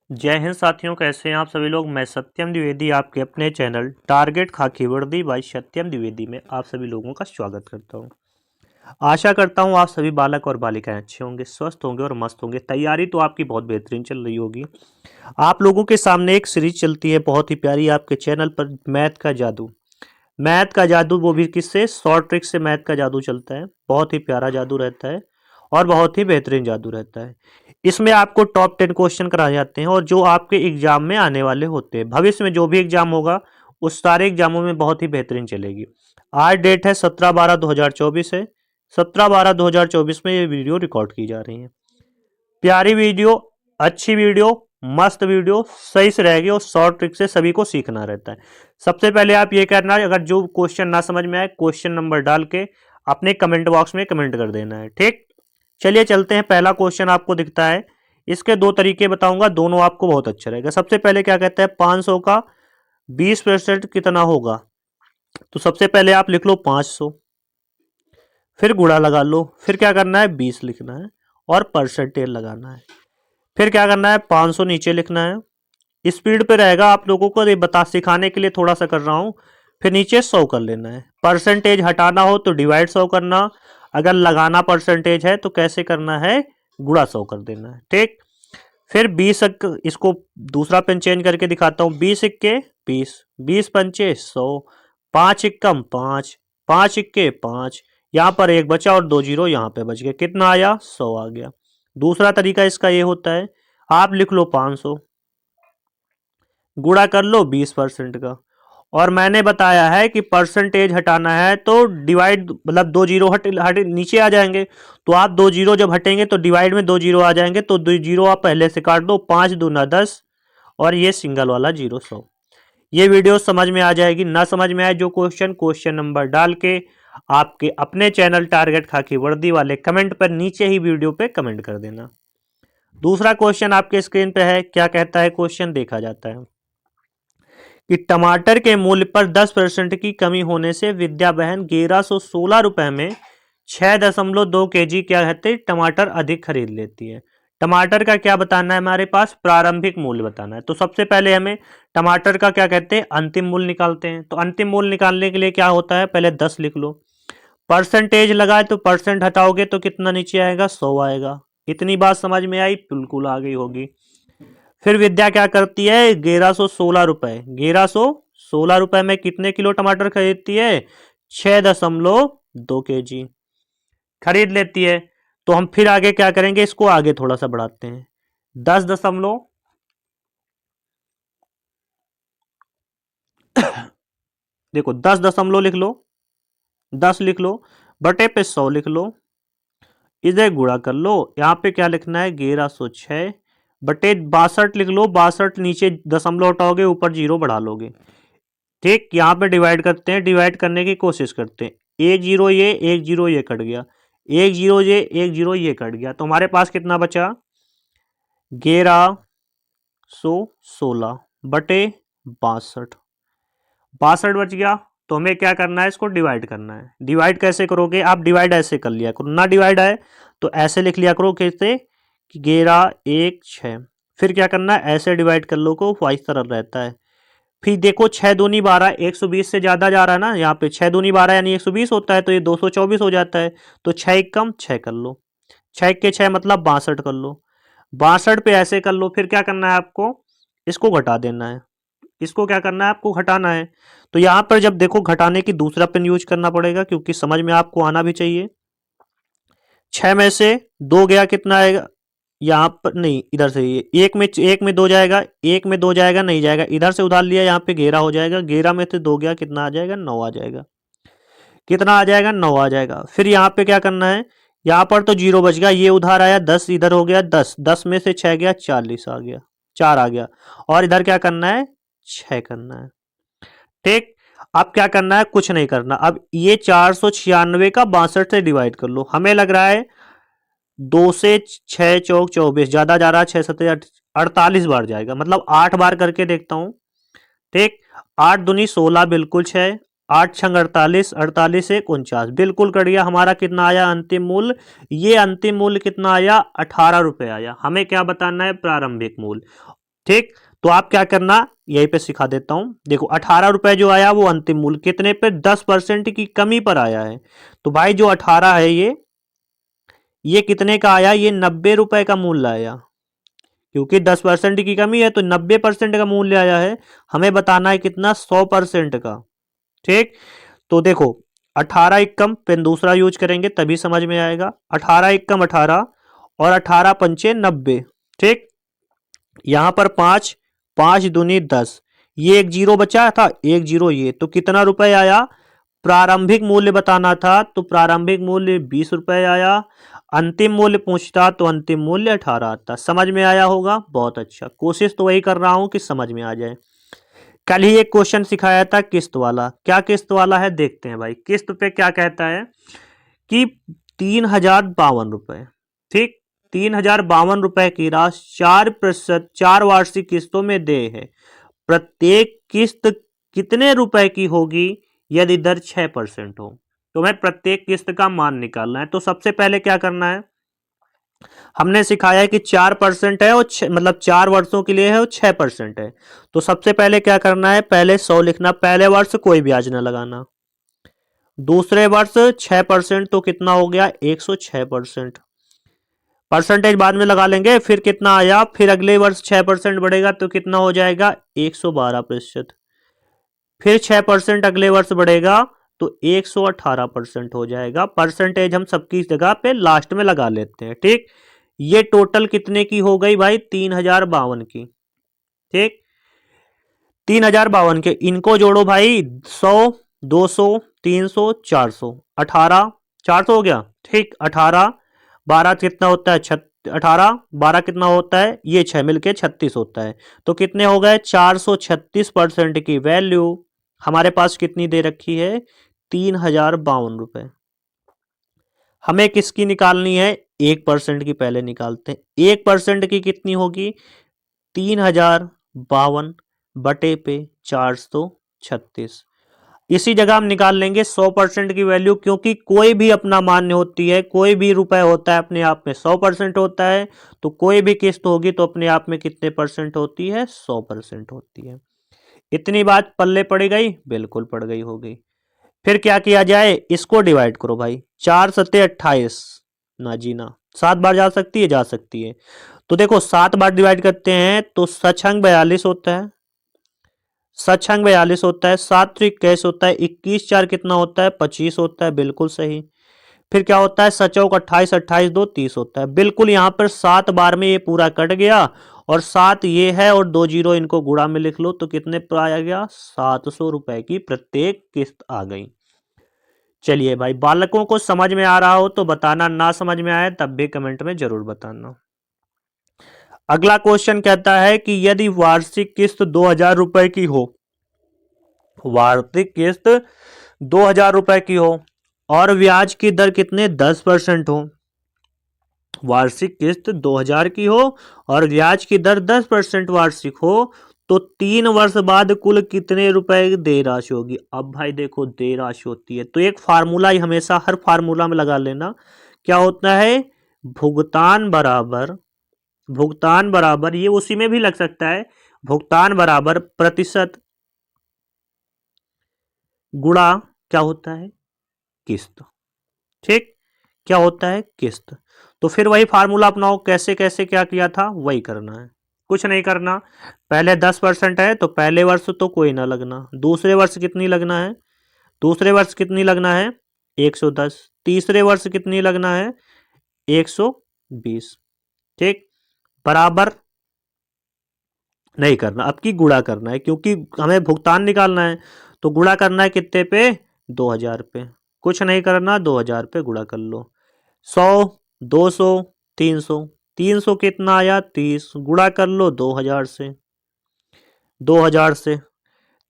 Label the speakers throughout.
Speaker 1: जय हिंद साथियों, कैसे हैं आप सभी लोग। मैं सत्यम द्विवेदी आपके अपने चैनल टारगेट खाकी वर्दी बाई सत्यम द्विवेदी में आप सभी लोगों का स्वागत करता हूं। आशा करता हूं आप सभी बालक और बालिकाएं अच्छे होंगे, स्वस्थ होंगे और मस्त होंगे। तैयारी तो आपकी बहुत बेहतरीन चल रही होगी। आप लोगों के सामने एक सीरीज चलती है बहुत ही प्यारी आपके चैनल पर, मैथ का जादू। मैथ का जादू, वो भी किससे, शॉर्ट ट्रिक से मैथ का जादू चलता है। बहुत ही प्यारा जादू रहता है और बहुत ही बेहतरीन जादू रहता है। इसमें आपको टॉप 10 क्वेश्चन कराए जाते हैं और जो आपके एग्जाम में आने वाले होते हैं, भविष्य में जो भी एग्जाम होगा उस सारे एग्जामों में बहुत ही बेहतरीन चलेगी। आज डेट है 17/12/2024 है। 17/12/2024 में ये वीडियो रिकॉर्ड की जा रही है। प्यारी वीडियो, अच्छी वीडियो, मस्त वीडियो, सही से रहेगी और शॉर्ट ट्रिक से सभी को सीखना रहता है। सबसे पहले आप ये करना है, अगर जो क्वेश्चन ना समझ में आए क्वेश्चन नंबर डाल के अपने कमेंट बॉक्स में कमेंट कर देना है, ठीक। चलिए चलते हैं। पहला क्वेश्चन आपको दिखता है, इसके दो तरीके बताऊंगा, दोनों आपको बहुत अच्छा रहेगा। सबसे पहले क्या कहता है, 500 का 20% कितना होगा। तो सबसे पहले आप लिख लो 500, फिर गुणा लगा लो, फिर क्या करना है 20 लिखना है और परसेंटेज लगाना है। फिर क्या करना है 500 नीचे लिखना है। स्पीड पे रहेगा, आप लोगों को ये बता सिखाने के लिए थोड़ा सा कर रहा हूं। फिर नीचे 100 कर लेना है। परसेंटेज हटाना हो तो डिवाइड 100 करना, अगर लगाना परसेंटेज है तो कैसे करना है, गुणा 100 कर देना है, ठीक। फिर 20, इसको दूसरा पेन चेंज करके दिखाता हूँ। 20 इक्के 20, 20 पंचे 100, 5 इक्कम 5, 5 इक्के 5, यहाँ पर एक बचा और 2 जीरो यहाँ पे बच गया। कितना आया, 100 आ गया। दूसरा तरीका इसका ये होता है, आप लिख लो 500, गुणा कर लो 20% का, और मैंने बताया है कि परसेंटेज हटाना है तो डिवाइड, मतलब 2 जीरो हट नीचे आ जाएंगे, तो आप 2 जीरो जब हटेंगे तो डिवाइड में 2 जीरो आ जाएंगे, तो 2 जीरो आप पहले से काट दो। 5 दूना 10 और ये सिंगल वाला 0 100। ये वीडियो समझ में आ जाएगी। ना समझ में आए जो क्वेश्चन नंबर डाल के आपके अपने चैनल टारगेट खाकी वर्दी वाले कमेंट पर नीचे ही वीडियो पे कमेंट कर देना। दूसरा क्वेश्चन आपके स्क्रीन पे है, क्या कहता है क्वेश्चन, देखा जाता है कि टमाटर के मूल्य पर 10% की कमी होने से विद्या बहन 1116 रुपए में 6.2 kg क्या कहते हैं टमाटर अधिक खरीद लेती है। टमाटर का क्या बताना है, हमारे पास प्रारंभिक मूल्य बताना है। तो सबसे पहले हमें टमाटर का क्या कहते हैं, अंतिम मूल्य निकालते हैं। तो अंतिम मूल्य निकालने के लिए क्या होता है, पहले 10 लिख लो, परसेंटेज लगाए तो परसेंट हटाओगे तो कितना नीचे आएगा, 100 आएगा। इतनी बात समझ में आई, बिल्कुल आ गई होगी। फिर विद्या क्या करती है, 1116 रुपए, 1116 रुपए में कितने किलो टमाटर खरीदती है, 6.2 kg खरीद लेती है। तो हम फिर आगे क्या करेंगे, इसको आगे थोड़ा सा बढ़ाते हैं। 10 दशमलव देखो 10 दशमलव लिख लो, 10 लिख लो, बटे पे 100 लिख लो, इधर गुणा कर लो। यहाँ पे क्या लिखना है, 1106 बटे 62 लिख लो। 62 नीचे दशमलव हटाओगे, ऊपर जीरो बढ़ा लोगे, ठीक। यहाँ पे डिवाइड करते हैं, डिवाइड करने की कोशिश करते हैं। एक जीरो ये, एक जीरो ये कट गया, एक जीरो ये, एक जीरो ये कट गया, तो हमारे पास कितना बचा, 1116 बटे 62, 62 बच गया। तो हमें क्या करना है, इसको डिवाइड करना है। डिवाइड कैसे करोगे आप, डिवाइड ऐसे कर लिया करो, ना डिवाइड आए तो ऐसे लिख लिया करो, कैसे, 11 1 6। फिर क्या करना है, ऐसे डिवाइड कर लो को, इस तरह रहता है। फिर देखो 6 दूनी 12, 120 से ज्यादा जा रहा है ना, यहाँ पे 6 दूनी 12 यानी 120 होता है, तो ये 224 हो जाता है। तो 6 कम 6 कर लो, 6 के 6 मतलब 62 कर लो, 62 पे ऐसे कर लो। फिर क्या करना है आपको, इसको घटा देना है। इसको क्या करना है, आपको घटाना है। तो यहां पर जब देखो घटाने की दूसरा पेन यूज करना पड़ेगा, क्योंकि समझ में आपको आना भी चाहिए। 6 में से 2 गया, कितना आएगा, यहाँ पर नहीं, इधर से ये एक में 2 जाएगा, एक में 2 जाएगा, नहीं जाएगा, इधर से उधार लिया, यहाँ पे 11 हो जाएगा, 11 में से 2 गया, कितना आ जाएगा, 9 आ जाएगा। कितना आ जाएगा, 9 आ जाएगा। फिर यहाँ पे क्या करना है, यहाँ पर तो जीरो बच गया, ये उधार आया, 10 इधर हो गया, 10 10 में से 6 गया, 40 आ गया, 4 आ गया। और इधर क्या करना है, 6 करना है, ठीक। अब क्या करना है, कुछ नहीं करना। अब ये 496 का 62 से डिवाइड कर लो। हमें लग रहा है 2 से 6 चौक 24, ज्यादा जा रहा है, 6 7 48 बार जाएगा, मतलब 8 बार करके देखता हूं, ठीक। 8 दूनी 16 बिल्कुल 6, 8 छंग 48, 48 एक 49, बिल्कुल कट गया। हमारा कितना आया अंतिम मूल्य, ये अंतिम मूल्य कितना आया, 18 रुपए आया। हमें क्या बताना है, प्रारंभिक मूल्य, ठीक, तो आप क्या करना, यहीं पे सिखा देता हूं। देखो 18 रुपए जो आया वो अंतिम मूल्य कितने पे, 10% की कमी पर आया है। तो भाई जो 18 है ये कितने का आया, ये 90 रुपए का मूल्य आया, क्योंकि 10% की कमी है तो 90% का मूल्य आया है। हमें बताना है कितना, 100% का। ठीक, तो देखो 18 एकम पेन दूसरा यूज करेंगे तभी समझ में आएगा। 18 एकम 18 और 18 पंचे 90। ठीक, यहां पर 5, 5 दूनी 10, ये एक जीरो बचा था, एक जीरो ये, तो कितना रुपए आया, प्रारंभिक मूल्य बताना था तो प्रारंभिक मूल्य 20 रुपए आया। अंतिम मूल्य पूछता तो अंतिम मूल्य 18 आता। समझ में आया होगा, बहुत अच्छा। कोशिश तो वही कर रहा हूं कि समझ में आ जाए। कल ही एक क्वेश्चन सिखाया था किस्त वाला, क्या किस्त वाला है देखते हैं भाई। किस्त पे क्या कहता है कि 3052 रुपए। ठीक, 3052 रुपए की राशि 4% 4 वार्षिक किस्तों में दे है। प्रत्येक किस्त कितने रुपए की होगी यदि दर 6% हो। तो मैं प्रत्येक किस्त का मान निकालना है। तो सबसे पहले क्या करना है, हमने सिखाया है कि 4% है और मतलब 4 वर्षों के लिए है और 6% है। तो सबसे पहले क्या करना है, पहले 100 लिखना, पहले वर्ष कोई ब्याज ना लगाना। दूसरे वर्ष 6% तो कितना हो गया, 106%। परसेंटेज बाद में लगा लेंगे। फिर कितना आया, फिर अगले वर्ष 6% बढ़ेगा तो कितना हो जाएगा, 112%। फिर 6% अगले वर्ष बढ़ेगा तो 118% हो जाएगा। परसेंटेज हम सबकी जगह पे लास्ट में लगा लेते हैं। ठीक, ये टोटल कितने की हो गई भाई, 3052 की। ठीक, 3052 के, इनको जोड़ो भाई, 100, 200, 300, 400, 18, 400 हो गया। ठीक, 18 12 कितना होता है, 18 12 कितना होता है, ये 6 मिलके 36 होता है। तो कितने हो गए, 436% की वैल्यू हमारे पास कितनी दे रखी है, 3052 रुपए। हमें किसकी निकालनी है, 1% की पहले निकालते हैं। 1% की कितनी होगी, 3052 बटे पे 436। इसी जगह हम निकाल लेंगे 100% की वैल्यू, क्योंकि कोई भी अपना मान्य होती है, कोई भी रुपए होता है अपने आप में 100% होता है। तो कोई भी किस्त होगी तो अपने आप में कितने परसेंट होती है, 100% होती है। इतनी बात पल्ले पड़ गई, बिल्कुल पड़ गई होगी। फिर क्या किया जाए, इसको डिवाइड करो भाई, 4 सत्ते 28, ना जी ना, 7 बार जा सकती है, जा सकती है। तो देखो 7 बार डिवाइड करते हैं तो सछंग 42 होता है, सछंग 42 होता है। 7 तो 21 होता है, 21 4 कितना होता है, 25 होता है, बिल्कुल सही। फिर क्या होता है, सचौक 28, 28 2 30 होता है, बिल्कुल। यहाँ पर 7 बार में ये पूरा कट गया, और 7 ये है और 2 जीरो इनको गुणा में लिख लो तो कितने पर आ गया, 700 रुपए की प्रत्येक किस्त आ गई। चलिए भाई, बालकों को समझ में आ रहा हो तो बताना, ना समझ में आए तब भी कमेंट में जरूर बताना। अगला क्वेश्चन कहता है कि यदि वार्षिक किस्त 2000 रुपए की हो, वार्षिक किस्त 2000 रुपए की हो और ब्याज की दर कितने, 10% हो। वार्षिक किस्त 2000 की हो और ब्याज की दर 10% वार्षिक हो, तो 3 वर्ष बाद कुल कितने रुपए की देय राशि होगी। अब भाई देखो, देय राशि होती है तो एक फार्मूला ही हमेशा हर फार्मूला में लगा लेना। क्या होता है, भुगतान बराबर, भुगतान बराबर, ये उसी में भी लग सकता है, भुगतान बराबर प्रतिशत गुणा क्या होता है, किस्त। ठीक, क्या होता है, किस्त। तो फिर वही फार्मूला अपनाओ, कैसे कैसे क्या किया था वही करना है, कुछ नहीं करना। पहले 10% है तो पहले वर्ष तो कोई ना लगना, दूसरे वर्ष कितनी लगना है, दूसरे वर्ष कितनी लगना है, 110। तीसरे वर्ष कितनी लगना है, 120। ठीक, बराबर नहीं करना, अब की गुणा करना है, क्योंकि हमें भुगतान निकालना है। तो गुणा करना है कितने पे, 2000 पे। कुछ नहीं करना, 2000 पे गुणा कर लो। 100, 200, 300, 300 कितना आया, 30, गुणा कर लो 2000 से, 2000 से।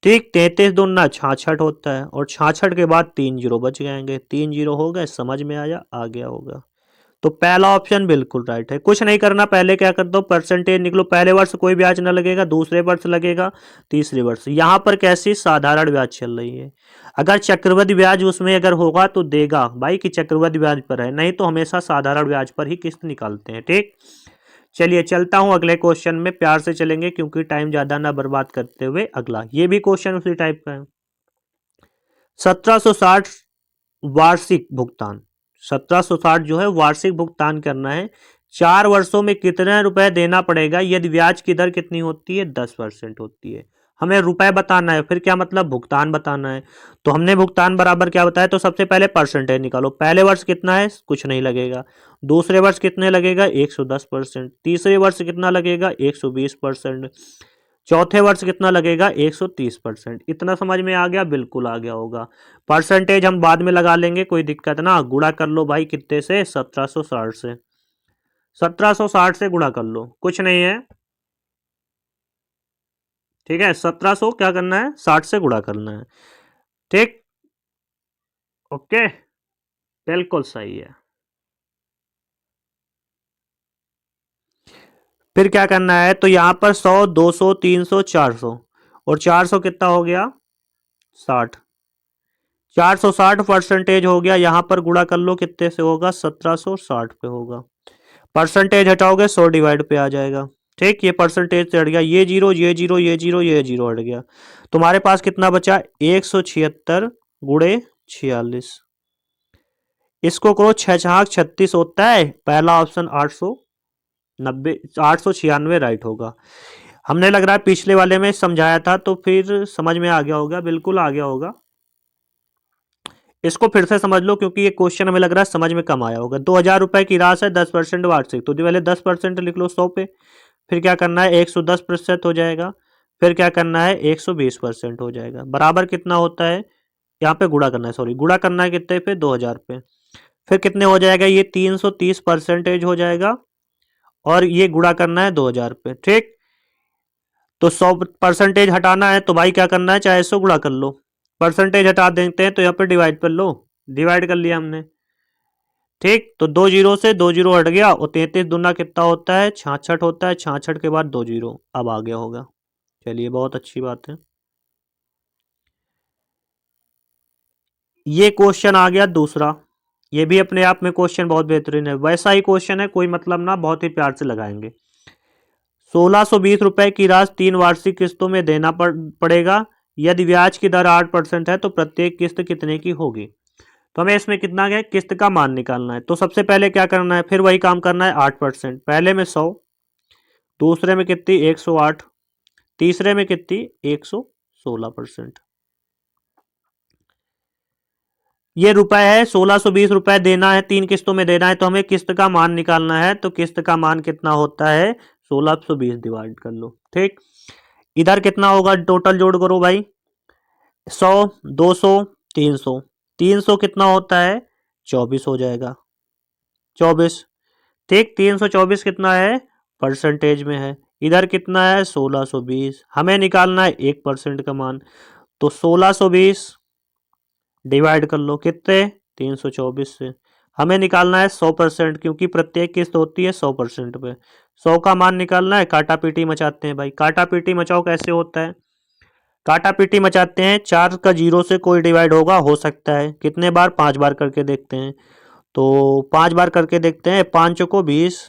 Speaker 1: ठीक, 33 दूना 66 होता है, और 66 के बाद 3 जीरो बच जाएंगे, 3 जीरो हो गए, समझ में आया, आ गया होगा। तो पहला ऑप्शन बिल्कुल राइट है। कुछ नहीं करना, पहले क्या कर दो, परसेंटेज निकलो। पहले वर्ष कोई ब्याज ना लगेगा, दूसरे वर्ष लगेगा, तीसरे वर्ष। यहाँ पर कैसी साधारण ब्याज चल रही है। अगर चक्रवृद्धि ब्याज उसमें अगर होगा तो देगा भाई कि चक्रवृद्धि ब्याज पर है, नहीं तो हमेशा साधारण ब्याज पर ही किस्त निकालते हैं। ठीक, चलिए चलता हूं अगले क्वेश्चन में, प्यार से चलेंगे क्योंकि टाइम ज्यादा ना बर्बाद करते हुए। अगला ये भी क्वेश्चन उसी टाइप का है। 1760 वार्षिक भुगतान, 1760 जो है वार्षिक भुगतान करना है। 4 वर्षों में कितने रुपए देना पड़ेगा यदि ब्याज की दर कितनी होती है, 10% होती है। हमें रुपए बताना है, फिर क्या मतलब भुगतान बताना है। तो हमने भुगतान बराबर क्या बताया, तो सबसे पहले परसेंटेज निकालो। पहले वर्ष कितना है, कुछ नहीं लगेगा। दूसरे वर्ष कितने लगेगा, 110%। तीसरे वर्ष कितना लगेगा, 120%। चौथे वर्ष कितना लगेगा, 130%। इतना समझ में आ गया, बिल्कुल आ गया होगा। परसेंटेज हम बाद में लगा लेंगे, कोई दिक्कत ना। गुणा कर लो भाई कितने से, 1760 से। 1760 से गुणा कर लो, कुछ नहीं है, ठीक है। 1700 क्या करना है, 60 से गुणा करना है, ठीक। ओके, बिल्कुल सही है। फिर क्या करना है, तो यहां पर 100, 200, 300, 400 और 400 कितना हो गया, 60। 460 परसेंटेज हो गया। यहां पर गुणा कर लो कितने से होगा, 1760 पे होगा। परसेंटेज हटाओगे 100 डिवाइड पे आ जाएगा, ठीक। ये परसेंटेज से हट गया, ये जीरो, ये जीरो, ये जीरो, ये जीरो हट गया। तुम्हारे पास कितना बचा, 176 गुणे 46। इसको करो, 6×6 = 36 होता है। पहला ऑप्शन 890, 896 राइट होगा। हमने लग रहा है पिछले वाले में समझाया था, तो फिर समझ में आ गया होगा, बिल्कुल आ गया होगा। इसको फिर से समझ लो क्योंकि ये क्वेश्चन हमें लग रहा है समझ में कम आया होगा। 2000 रुपए की राशि है, 10% वार्षिक, तो पहले 10% लिख लो 100 पे। फिर क्या करना है, 110% हो जाएगा। फिर क्या करना है, 120% हो जाएगा। बराबर कितना होता है, यहाँ पे गुणा करना है, सॉरी गुणा करना है कितने पे, 2000 पे। फिर कितने हो जाएगा, ये 330% हो जाएगा। और ये गुणा करना है 2000 पे, ठीक। तो 100% हटाना है, तो भाई क्या करना है, चाहे 100 गुणा कर लो। परसेंटेज हटा देते हैं तो यहाँ पे डिवाइड कर लो, डिवाइड कर लिया हमने, ठीक। तो 2 जीरो से 2 जीरो हट गया, और 33 दूना कितना होता है, 66 होता है। 66 के बाद 2 जीरो, अब आ गया होगा। चलिए बहुत अच्छी बात है। ये क्वेश्चन आ गया दूसरा। ये भी अपने आप में क्वेश्चन बहुत बेहतरीन है, वैसा ही क्वेश्चन है, कोई मतलब ना, बहुत ही प्यार से लगाएंगे। 1620 रुपए की राशि 3 वार्षिक किस्तों में देना पड़ेगा। यदि ब्याज की दर 8% है तो प्रत्येक किस्त कितने की होगी। तो हमें इसमें कितना है, किस्त का मान निकालना है। तो सबसे पहले क्या करना है, फिर वही काम करना है, 8%। पहले में 100, दूसरे में कितनी, 108, तीसरे में कितनी, 116%। ये रुपए है, 1620 रुपए देना है, 3 किस्तों में देना है, तो हमें किस्त का मान निकालना है। तो किस्त का मान कितना होता है, 1620 डिवाइड कर लो, ठीक। इधर कितना होगा, टोटल जोड़ करो भाई, 100, 200, 300। 300 कितना होता है, 24 हो जाएगा, 24, ठीक। 324 कितना है, परसेंटेज में है। इधर कितना है, 1620। हमें निकालना है 1% का मान। तो 1620 डिवाइड कर लो कितने, 324 से। हमें निकालना है 100%, क्योंकि प्रत्येक किस्त होती है 100% पे। 100 का मान निकालना है, काटा पीटी मचाते हैं भाई। काटा पीटी मचाओ, कैसे होता है, काटा पीटी मचाते हैं। 4 का 0 से कोई डिवाइड होगा, हो सकता है कितने बार, 5 बार करके देखते हैं। तो 5 बार करके देखते हैं। 5 चौको 20,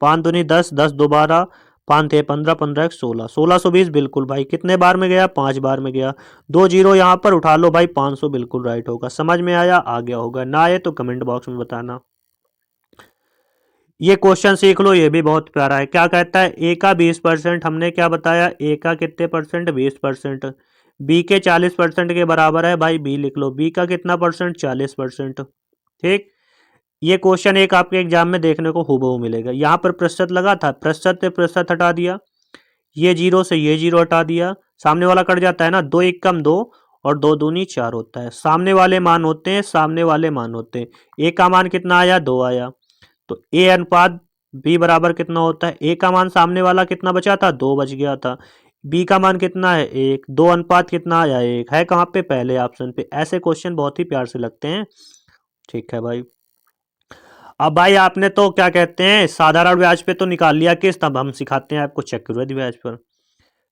Speaker 1: 5 दूनी 10, 10 दो 12, 5 थे 15, 15 16, 1620 बिल्कुल भाई। कितने बार में गया, 5 बार में गया। 2 जीरो यहाँ पर उठा लो भाई, 500 बिल्कुल राइट होगा। समझ में आया, आ गया होगा, ना आए तो कमेंट बॉक्स में बताना। ये क्वेश्चन सीख लो, ये भी बहुत प्यारा है। क्या कहता है, ए का 20%, हमने क्या बताया, ए का कितने परसेंट, 20%। बी के 40% के बराबर है भाई, बी लिख लो। बी का कितना परसेंट, 40%, ठीक। ये क्वेश्चन एक आपके एग्जाम में देखने को हूबहू मिलेगा। यहाँ पर प्रतिशत लगा था, प्रतिशत से प्रतिशत हटा दिया, ये जीरो से ये जीरो हटा दिया, सामने वाला कट जाता है ना, 2 एक कम 2, और 2 दूनी 4 होता है। सामने वाले मान होते हैं, सामने वाले मान होते हैं। ए का मान कितना आया, 2 आया। तो ए अनुपात बी बराबर कितना होता है, ए का मान सामने वाला कितना बचा था, 2 बच गया था। बी का मान कितना है, 1, 2 अनुपात कितना आया, 1 है, कहाँ पे, पहले ऑप्शन पे। ऐसे क्वेश्चन बहुत ही प्यार से लगते हैं, ठीक है भाई। अब भाई आपने तो क्या कहते हैं, साधारण ब्याज पे तो निकाल लिया किस्त, अब हम सिखाते हैं आपको चक्रवृद्धि ब्याज पर।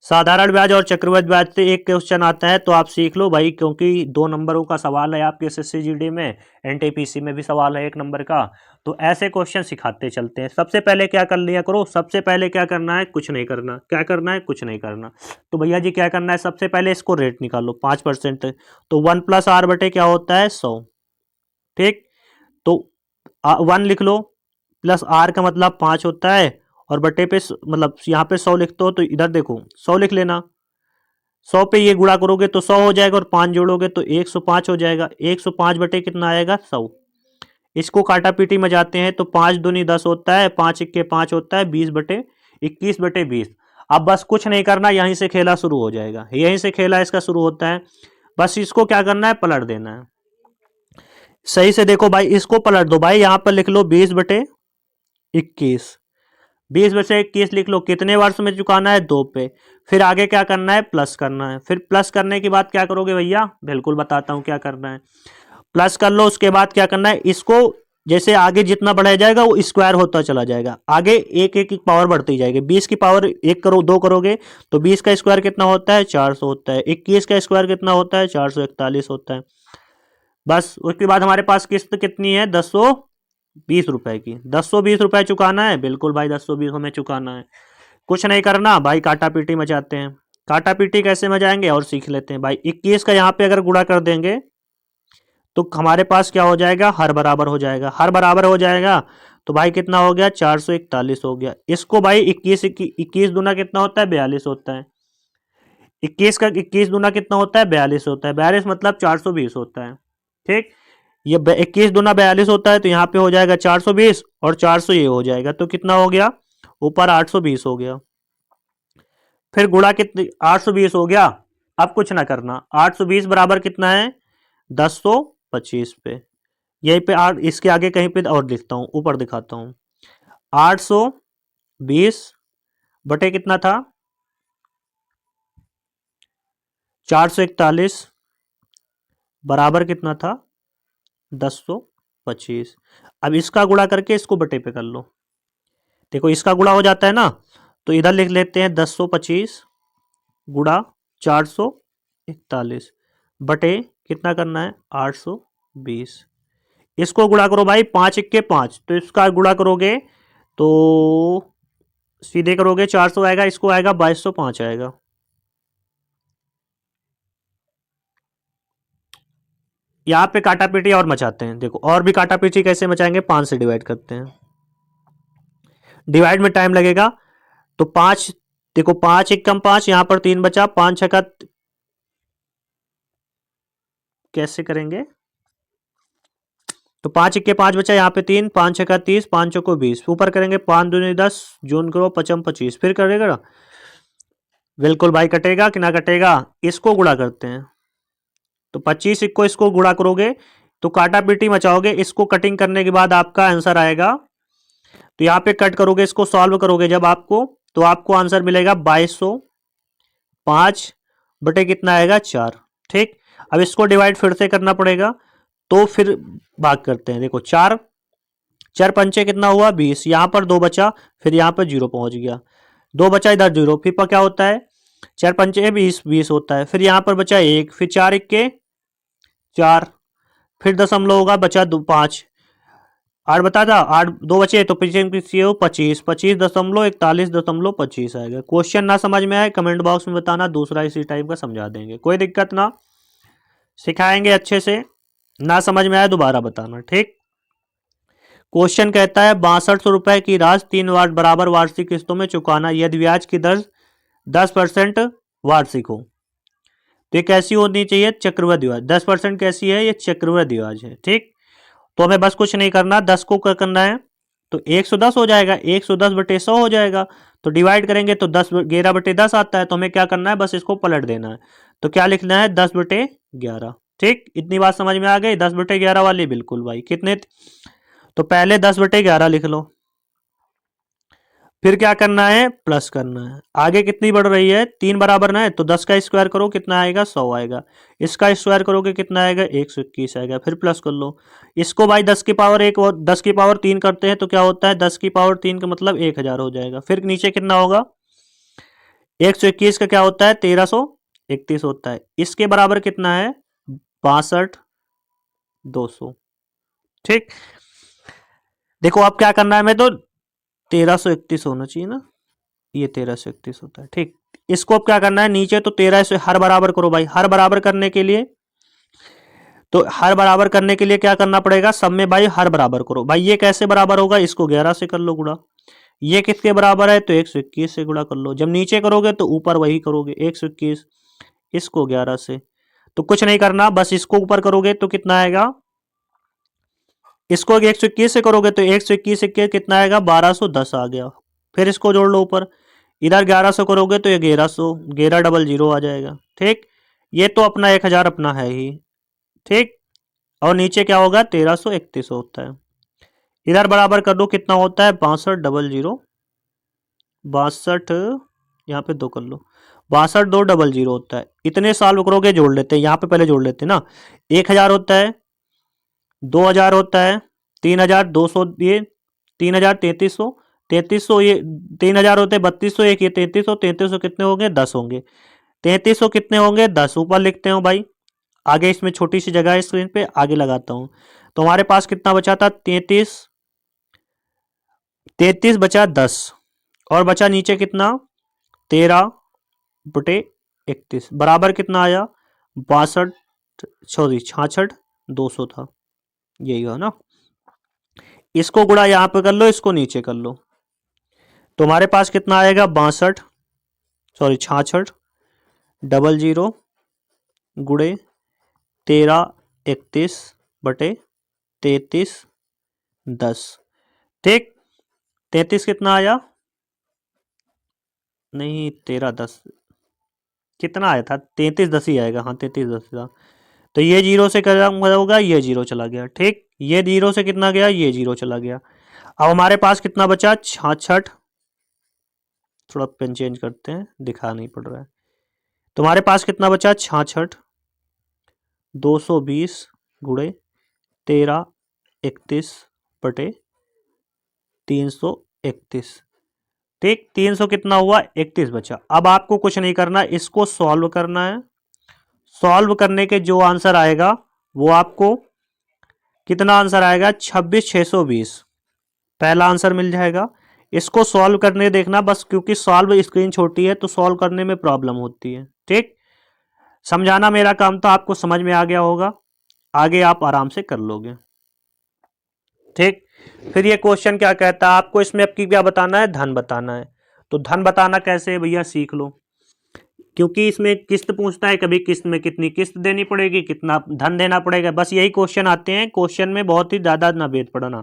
Speaker 1: साधारण ब्याज और चक्रवृद्धि ब्याज से एक क्वेश्चन आता है तो आप सीख लो भाई, क्योंकि 2 नंबरों का सवाल है आपके एसएससी जीडी में, एनटीपीसी में भी सवाल है 1 नंबर का। तो ऐसे क्वेश्चन सिखाते चलते हैं। सबसे पहले क्या कर लिया करो, सबसे पहले क्या करना है, कुछ नहीं करना। क्या करना है, कुछ नहीं करना। तो भैया जी क्या करना है, सबसे पहले इसको रेट निकालो 5%। तो 1 प्लस आर बटे क्या होता है, 100। ठीक, तो 1 लिख लो, प्लस आर का मतलब 5 होता है, और बटे पे मतलब यहाँ पे 100 लिखते हो तो इधर देखो 100 लिख लेना। 100 पे ये गुणा करोगे तो 100 हो जाएगा, और 5 जोड़ोगे तो 105 हो जाएगा। 105 बटे कितना आएगा, 100। इसको काटा पीटी में जाते हैं तो 5 दूनी 10 होता है, 5 इक्के 5 होता है, 20 बटे 21 बटे 20। अब बस कुछ नहीं करना, यहीं से खेला शुरू हो जाएगा, यहीं से खेला इसका शुरू होता है। बस इसको क्या करना है, पलट देना है। सही से देखो भाई, इसको पलट दो भाई, यहां पर लिख लो 20 बटे 21। 20 में से 21 लिख लो, कितने वर्ष में चुकाना है, 2 पे। फिर आगे क्या करना है, प्लस करना है। फिर प्लस करने के बाद क्या करोगे भैया, बिल्कुल बताता हूं क्या करना है। प्लस कर लो, उसके बाद क्या करना है, इसको जैसे आगे जितना बढ़ाया जाएगा वो स्क्वायर होता चला जाएगा, आगे एक एक पावर बढ़ती जाएगी। 20 की पावर 1 करो 2 करोगे तो 20 का स्क्वायर कितना होता है, 400 होता है। 21 का स्क्वायर कितना होता है, 441 होता है। बस उसके बाद हमारे पास किस्त कितनी है, 1020 रुपए की। 1020 रुपए चुकाना है, बिल्कुल भाई 1020 हमें चुकाना है। कुछ नहीं करना भाई, काटा पीटी मचाते हैं। काटा पीटी कैसे मचाएंगे और सीख लेते हैं भाई। 21 का यहाँ पे अगर गुणा कर देंगे तो हमारे पास क्या हो जाएगा, हर बराबर हो जाएगा। हर बराबर हो जाएगा तो भाई कितना हो गया, 441 हो गया। इसको भाई 21 दूना कितना होता है, 42 होता है। 21 का 21 दूना कितना होता है, 42 होता है। 42 मतलब 420 होता है। ठीक, ये 21 दूना 42 होता है, तो यहाँ पे हो जाएगा 420, और 400 ये हो जाएगा, तो कितना हो गया, ऊपर 820 हो गया। फिर गुणा कितनी, 820 हो गया। अब कुछ ना करना, 820 बराबर कितना है, 1025 पे। यहीं पे आठ, इसके आगे कहीं पे और लिखता हूं, ऊपर दिखाता हूं। 820 बटे कितना था, 441, बराबर कितना था, 1025। अब इसका गुणा करके इसको बटे पे कर लो। देखो इसका गुणा हो जाता है ना, तो इधर लिख लेते हैं 1025 गुणा 441 बटे कितना करना है, 820। इसको गुणा करो भाई, 5 इक्के 5, तो इसका गुणा करोगे तो सीधे करोगे 400 आएगा, इसको आएगा 2205 आएगा। यहाँ पे काटा पीटी और मचाते हैं। देखो और भी काटा पीटी कैसे मचाएंगे, 5 से डिवाइड करते हैं। डिवाइड में टाइम लगेगा, तो 5, देखो 5 एक कम 5, यहां पर 3 बचा, 5 छक्का, कैसे करेंगे, तो 5 इक्के 5 बचा, यहाँ पे 3, 5 छक्का 30, 5 चौको 20, ऊपर करेंगे 5 दूनी 10, जून करो 55 25, फिर करेगा ना, बिल्कुल भाई कटेगा कि ना कटेगा। इसको गुणा करते हैं, तो 25 को इसको गुणा करोगे तो काटा पीटी मचाओगे। इसको कटिंग करने के बाद आपका आंसर आएगा, तो यहाँ पे कट करोगे, इसको सॉल्व करोगे जब आपको, तो आपको आंसर मिलेगा 2205 बटे कितना आएगा, 4। ठीक, अब इसको डिवाइड फिर से करना पड़ेगा, तो फिर भाग करते हैं। देखो 4 4 पंचे कितना हुआ, 20, यहाँ पर 2 बचा, फिर यहाँ पर 0 पहुंच गया, 2 बचा, इधर 0, फिर पर क्या होता है, 4 पंचे 20 20 होता है। फिर यहाँ पर बचा 1, फिर 4 इक्के 4, फिर दशमलव होगा, बचा 5, 8 बता था, 8 2 बचे तो पीछे 25 25.41.25 आएगा। क्वेश्चन ना समझ में आए कमेंट बॉक्स में बताना, दूसरा इसी टाइप का समझा देंगे, कोई दिक्कत ना, सिखाएंगे अच्छे से। ना समझ में आया दोबारा बताना। ठीक, क्वेश्चन कहता है 6200 रुपए की राशि 3 बराबर वार्षिक किस्तों में चुकाना, यदि ब्याज की दर 10% वार्षिक हो, तो ये कैसी होनी चाहिए, चक्रवृद्धि ब्याज। 10% कैसी है, ये चक्रवृद्धि ब्याज है। ठीक, तो हमें बस कुछ नहीं करना, 10 को क्या करना है, तो 110 हो जाएगा, 110 बटे 100 हो जाएगा। तो डिवाइड करेंगे तो 10 11 बटे 10 आता है, तो हमें क्या करना है, बस इसको पलट देना है। तो क्या लिखना है, 10 बटे 11। ठीक, इतनी बात समझ में आ गई, 10 बटे 11 वाली, बिल्कुल भाई। कितने, तो पहले 10 बटे 11 लिख लो, फिर क्या करना है, प्लस करना है। आगे कितनी बढ़ रही है, 3 बराबर ना है, तो 10 का स्क्वायर करो कितना आएगा, 100 आएगा। इसका स्क्वायर करोगे कितना आएगा, 121 आएगा। फिर प्लस कर लो इसको भाई, 10 की पावर 1 और 10 की पावर 3 करते हैं तो क्या होता है, 10 की पावर 3 का मतलब 1000 हो जाएगा। फिर नीचे कितना होगा, 121 का क्या होता है? 1331 होता है। इसके बराबर कितना है? 62,200। ठीक, देखो अब क्या करना है, मैं तो 1331 होना चाहिए ना, ये 1331 होता है। ठीक, इसको अब क्या करना है, नीचे तो 13 से हर बराबर करो भाई। हर बराबर करने के लिए क्या करना पड़ेगा, सब में भाई हर बराबर करो भाई। ये कैसे बराबर होगा, इसको 11 से कर लो गुणा। ये किसके बराबर है, तो 121 से गुणा कर लो। जब नीचे करोगे तो ऊपर वही करोगे, 121, इसको 11 से। तो कुछ नहीं करना, बस इसको ऊपर करोगे तो कितना आएगा, इसको 121 से करोगे तो 121 से कितना आएगा, 1210 आ गया। फिर इसको जोड़ लो ऊपर, इधर 1100 करोगे तो ये 1100, 1100 आ जाएगा। ठीक, ये तो अपना 1000 अपना है ही। ठीक, और नीचे क्या होगा, 1331 होता है। इधर बराबर कर दो, कितना होता है, 6200, 62, यहाँ पे 2 कर लो, 62,200 होता है। इतने साल करोगे, जोड़ लेते हैं, यहाँ पे पहले जोड़ लेते हैं ना। 1000 होता है, 2000 होता है, 3200, ये 3000, 3300, 3300, ये 3000 होते हैं, 3200, एक ये 3300, 3300 कितने होंगे, 10 होंगे। 3300 कितने होंगे, 10 ऊपर लिखते हो भाई। आगे इसमें छोटी सी जगह है स्क्रीन पे, आगे लगाता हूँ। तो हमारे पास कितना बचा था, 33, 33 बचा 10, और बचा नीचे कितना, 13/31, बराबर कितना आया, 62, सॉरी 66,200 था, यही हो ना। इसको गुणा यहां पे कर लो, इसको नीचे कर लो, तुम्हारे पास कितना आएगा, 66,000 गुणे 1331/33 10। ठीक, 33 कितना आया, नहीं 1310 कितना आया था, 3310 ही आएगा, हाँ 3310 था। तो ये जीरो से क्या होगा, ये जीरो चला गया। ठीक, ये जीरो से कितना गया, ये जीरो चला गया। अब हमारे पास कितना बचा, 66, थोड़ा पेन चेंज करते हैं, दिखा नहीं पड़ रहा है। तुम्हारे पास कितना बचा, 66,220 गुणे 1331/331। ठीक, 300 कितना हुआ, 31 बचा। अब आपको कुछ नहीं करना, इसको सॉल्व करना है। सॉल्व करने के जो आंसर आएगा वो आपको कितना आंसर आएगा, 26,620 पहला आंसर मिल जाएगा। इसको सॉल्व करने देखना बस, क्योंकि सॉल्व स्क्रीन छोटी है तो सॉल्व करने में प्रॉब्लम होती है। ठीक, समझाना मेरा काम तो आपको समझ में आ गया होगा, आगे आप आराम से कर लोगे। ठीक, फिर ये क्वेश्चन क्या कहता है, आपको इसमें अब की क्या बताना है, धन बताना है। तो धन बताना कैसे है भैया, सीख लो, क्योंकि इसमें किस्त पूछता है, कभी किस्त में कितनी किस्त देनी पड़ेगी, कितना धन देना पड़ेगा, बस यही क्वेश्चन आते हैं। क्वेश्चन में बहुत ही ज्यादा ना भेद पड़ना।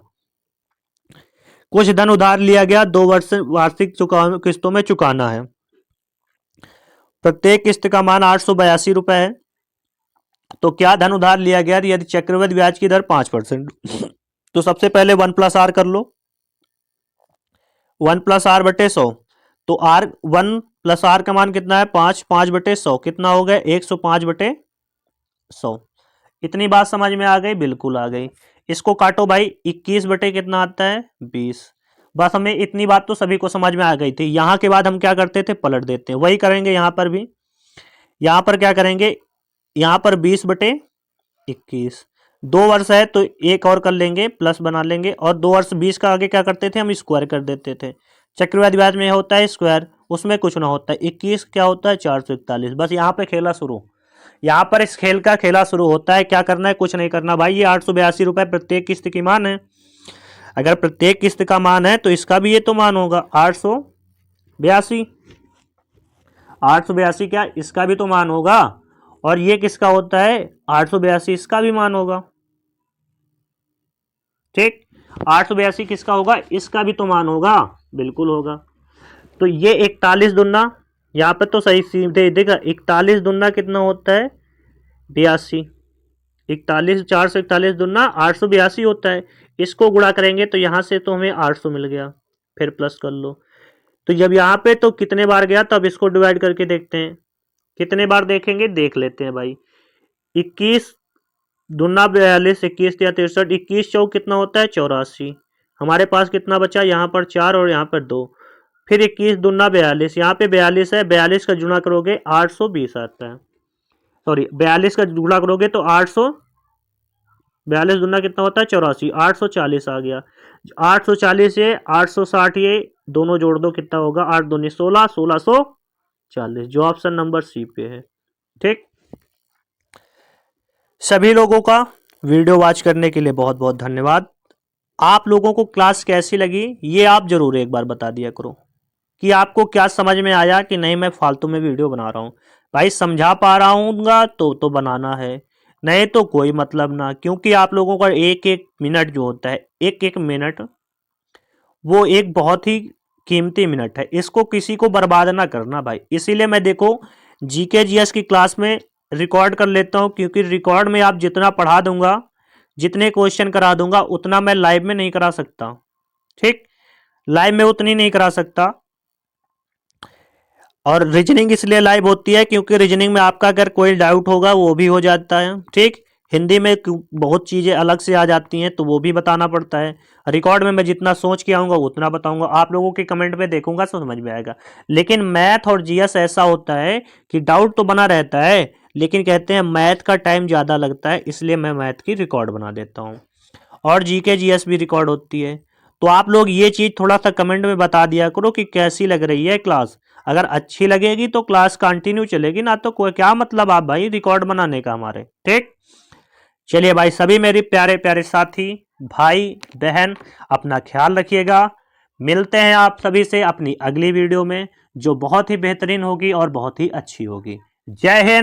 Speaker 1: कुछ धन उधार लिया गया, 2 वर्ष वार्षिक किस्तों में चुकाना है। प्रत्येक किस्त का मान 882 रुपए है। तो क्या धन उधार लिया गया, यदि चक्रवृद्धि ब्याज की दर 5%। तो सबसे पहले 1+R कर लो, 1+R/100। तो आर 1+R का मान कितना है, 5, 5/100 कितना हो गया, 105/100। इतनी बात समझ में आ गई, बिल्कुल आ गई। इसको काटो भाई, 21 बटे कितना आता है, 20। बस हमें इतनी बात तो सभी को समझ में आ गई थी। यहां के बाद हम क्या करते थे, पलट देते हैं, वही करेंगे यहां पर भी। यहां पर क्या करेंगे, यहां पर 20/21, 2 वर्ष है तो एक और कर लेंगे, प्लस बना लेंगे, और 2 वर्ष 20 का आगे क्या करते थे, हम स्क्वायर कर देते थे। चक्रवृद्धि ब्याज में होता है स्क्वायर, उसमें कुछ ना होता है। 21 क्या होता है, 441। बस यहाँ पे खेला शुरू, यहाँ पर इस खेल का खेला शुरू होता है। क्या करना है, कुछ नहीं करना भाई। ये 882 रुपए प्रत्येक किस्त की मान है। अगर प्रत्येक किस्त का मान है तो इसका भी ये तो मान होगा, 882। 882 क्या, इसका भी तो मान होगा। और ये किसका होता है, 882, इसका भी मान होगा। ठीक, 882 किसका होगा, इसका भी तो मान होगा, बिल्कुल होगा। तो ये 41 दुना, यहाँ पे तो सही सीधे देखा, 41 दुना कितना होता है, 82। 41, 441 दुना 882 होता है। इसको गुणा करेंगे तो यहाँ से तो हमें 800 मिल गया, फिर प्लस कर लो। तो जब यहाँ पे तो कितने बार गया, तब इसको डिवाइड करके देखते हैं कितने बार देखेंगे, देख लेते हैं भाई। 21 दुना 42, 21 या 63, 21 चौक कितना होता है, 84। हमारे पास कितना बचा, यहाँ पर 4 और यहाँ पर 2। फिर 21 दूना 42, यहाँ पे 42 है, 42 का गुणा करोगे 820 आता है, सॉरी 42 का गुणा करोगे तो 800, 42 दूना कितना होता है 84, 840 आ गया। 840 ये 860 ये दोनों जोड़ दो कितना होगा, 8 दूनी 16, 1640, जो ऑप्शन नंबर सी पे है। ठीक, सभी लोगों का वीडियो वॉच करने के लिए बहुत बहुत धन्यवाद। आप लोगों को क्लास कैसी लगी ये आप जरूर एक बार बता दिया करो कि आपको क्या समझ में आया कि नहीं मैं फालतू में वीडियो बना रहा हूँ। भाई समझा पा रहा हूँगा तो बनाना है, नहीं तो कोई मतलब ना, क्योंकि आप लोगों का एक एक मिनट जो होता है, एक एक मिनट वो एक बहुत ही कीमती मिनट है, इसको किसी को बर्बाद ना करना भाई। इसीलिए मैं देखो जीके जीएस की क्लास में रिकॉर्ड कर लेता हूँ, क्योंकि रिकॉर्ड में आप जितना पढ़ा दूंगा, जितने क्वेश्चन करा दूंगा उतना मैं लाइव में नहीं करा सकता। ठीक, लाइव में उतनी नहीं करा सकता। और रीजनिंग इसलिए लाइव होती है क्योंकि रीजनिंग में आपका अगर कोई डाउट होगा वो भी हो जाता है। ठीक, हिंदी में बहुत चीज़ें अलग से आ जाती हैं तो वो भी बताना पड़ता है। रिकॉर्ड में मैं जितना सोच के आऊँगा उतना बताऊँगा, आप लोगों के कमेंट में देखूंगा तो समझ में आएगा। लेकिन मैथ और जीएस ऐसा होता है कि डाउट तो बना रहता है, लेकिन कहते हैं मैथ का टाइम ज़्यादा लगता है, इसलिए मैं मैथ की रिकॉर्ड बना देता हूँ और जीके जीएस भी रिकॉर्ड होती है। तो आप लोग ये चीज़ थोड़ा सा कमेंट में बता दिया करो कि कैसी लग रही है क्लास। अगर अच्छी लगेगी तो क्लास कंटिन्यू चलेगी, ना तो कोई क्या मतलब आप भाई रिकॉर्ड बनाने का हमारे। ठीक, चलिए भाई सभी मेरे प्यारे प्यारे साथी भाई बहन अपना ख्याल रखिएगा। मिलते हैं आप सभी से अपनी अगली वीडियो में जो बहुत ही बेहतरीन होगी और बहुत ही अच्छी होगी। जय हिंद।